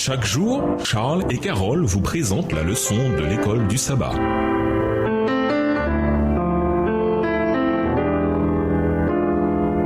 Chaque jour, Charles et Carole vous présentent la leçon de l'école du sabbat.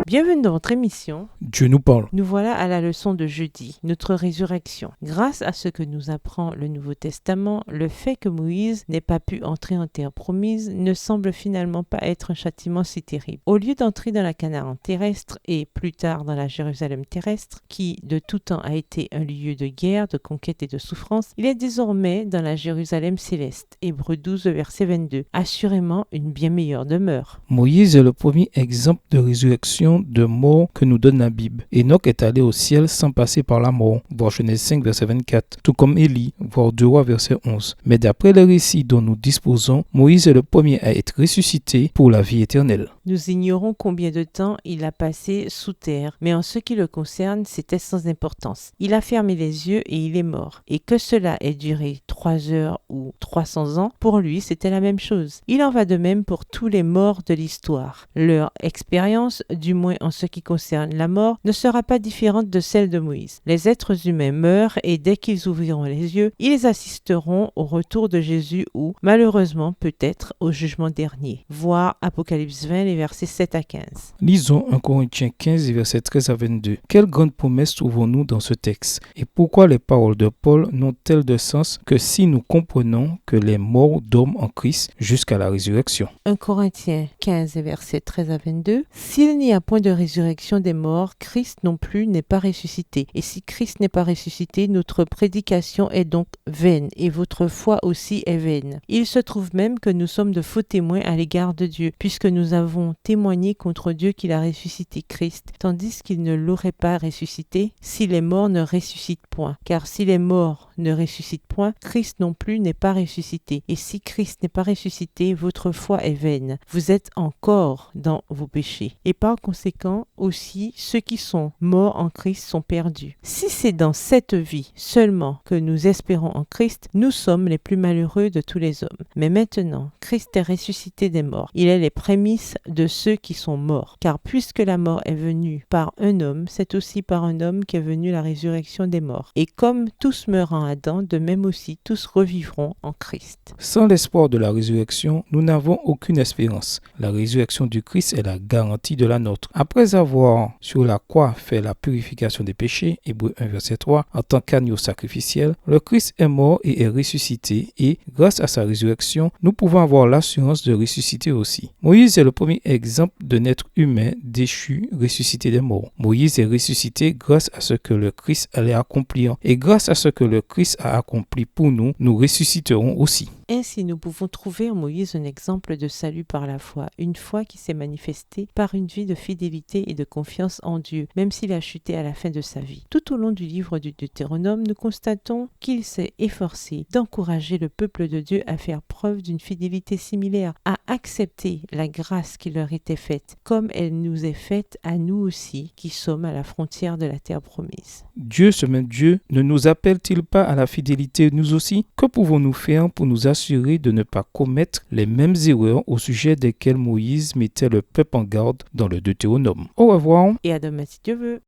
Bienvenue dans votre émission. Dieu nous parle. Nous voilà à la leçon de jeudi, notre résurrection. Grâce à ce que nous apprend le Nouveau Testament, le fait que Moïse n'ait pas pu entrer en terre promise ne semble finalement pas être un châtiment si terrible. Au lieu d'entrer dans la Canaan terrestre et plus tard dans la Jérusalem terrestre, qui de tout temps a été un lieu de guerre, de conquête et de souffrance, il est désormais dans la Jérusalem céleste. Hébreux 12, verset 22. Assurément une bien meilleure demeure. Moïse est le premier exemple de résurrection de mort que nous donne la Bible. Enoch est allé au ciel sans passer par la mort, voir Genèse 5, verset 24, tout comme Élie, voir 2 Rois, verset 11. Mais d'après le récit dont nous disposons, Moïse est le premier à être ressuscité pour la vie éternelle. Nous ignorons combien de temps il a passé sous terre, mais en ce qui le concerne, c'était sans importance. Il a fermé les yeux et il est mort. Et que cela ait duré 3 heures ou 300 ans, pour lui, c'était la même chose. Il en va de même pour tous les morts de l'histoire. Leur expérience, du moins en ce qui concerne la mort, ne sera pas différente de celle de Moïse. Les êtres humains meurent et dès qu'ils ouvriront les yeux, ils assisteront au retour de Jésus ou, malheureusement, peut-être au jugement dernier. Voir Apocalypse 20, les versets 7 à 15. Lisons 1 Corinthiens 15, versets 13 à 22. Quelle grande promesse trouvons-nous dans ce texte? Et pourquoi les paroles de Paul n'ont-elles de sens que si nous comprenons que les morts dorment en Christ jusqu'à la résurrection? 1 Corinthiens 15, versets 13 à 22. S'il n'y a point de résurrection des morts, Christ non plus n'est pas ressuscité. Et si Christ n'est pas ressuscité, notre prédication est donc vaine, et votre foi aussi est vaine. Il se trouve même que nous sommes de faux témoins à l'égard de Dieu, puisque nous avons témoigné contre Dieu qu'il a ressuscité Christ, tandis qu'il ne l'aurait pas ressuscité si les morts ne ressuscitent point. Car si les morts ne ressuscitent point, Christ non plus n'est pas ressuscité. Et si Christ n'est pas ressuscité, votre foi est vaine. Vous êtes encore dans vos péchés. Et par conséquent, aussi, ceux qui sont morts en Christ sont perdus. Si c'est dans cette vie seulement que nous espérons en Christ, nous sommes les plus malheureux de tous les hommes. Mais maintenant, Christ est ressuscité des morts. Il est les prémices de ceux qui sont morts. Car puisque la mort est venue par un homme, c'est aussi par un homme qu'est venue la résurrection des morts. Et comme tous meurent en Adam, de même aussi tous revivront en Christ. Sans l'espoir de la résurrection, nous n'avons aucune espérance. La résurrection du Christ est la garantie de la nôtre. Après avoir sur la croix fait la purification des péchés, Hébreux 1, verset 3, en tant qu'agneau sacrificiel, le Christ est mort et est ressuscité et, grâce à sa résurrection, nous pouvons avoir l'assurance de ressusciter aussi. Moïse est le premier exemple d'un être humain déchu, ressuscité des morts. Moïse est ressuscité grâce à ce que le Christ allait accomplir et grâce à ce que le Christ a accompli pour nous, nous ressusciterons aussi. Ainsi, nous pouvons trouver en Moïse un exemple de salut par la foi, une foi qui s'est manifestée par une vie de fidélité et de confiance en Dieu, même s'il a chuté à la fin de sa vie. Tout au long du livre du Deutéronome, nous constatons qu'il s'est efforcé d'encourager le peuple de Dieu à faire preuve d'une fidélité similaire, à accepter la grâce qui leur était faite, comme elle nous est faite à nous aussi, qui sommes à la frontière de la terre promise. Dieu, ce même Dieu, ne nous appelle-t-il pas à la fidélité nous aussi? Que pouvons-nous faire pour nous assurer de ne pas commettre les mêmes erreurs au sujet desquelles Moïse mettait le peuple en garde dans le Deutéronome? Au revoir. Et à demain si Dieu veut.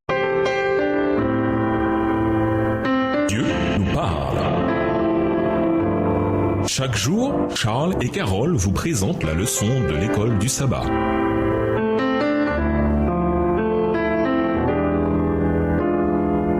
Dieu nous parle. Chaque jour, Charles et Carole vous présentent la leçon de l'école du sabbat.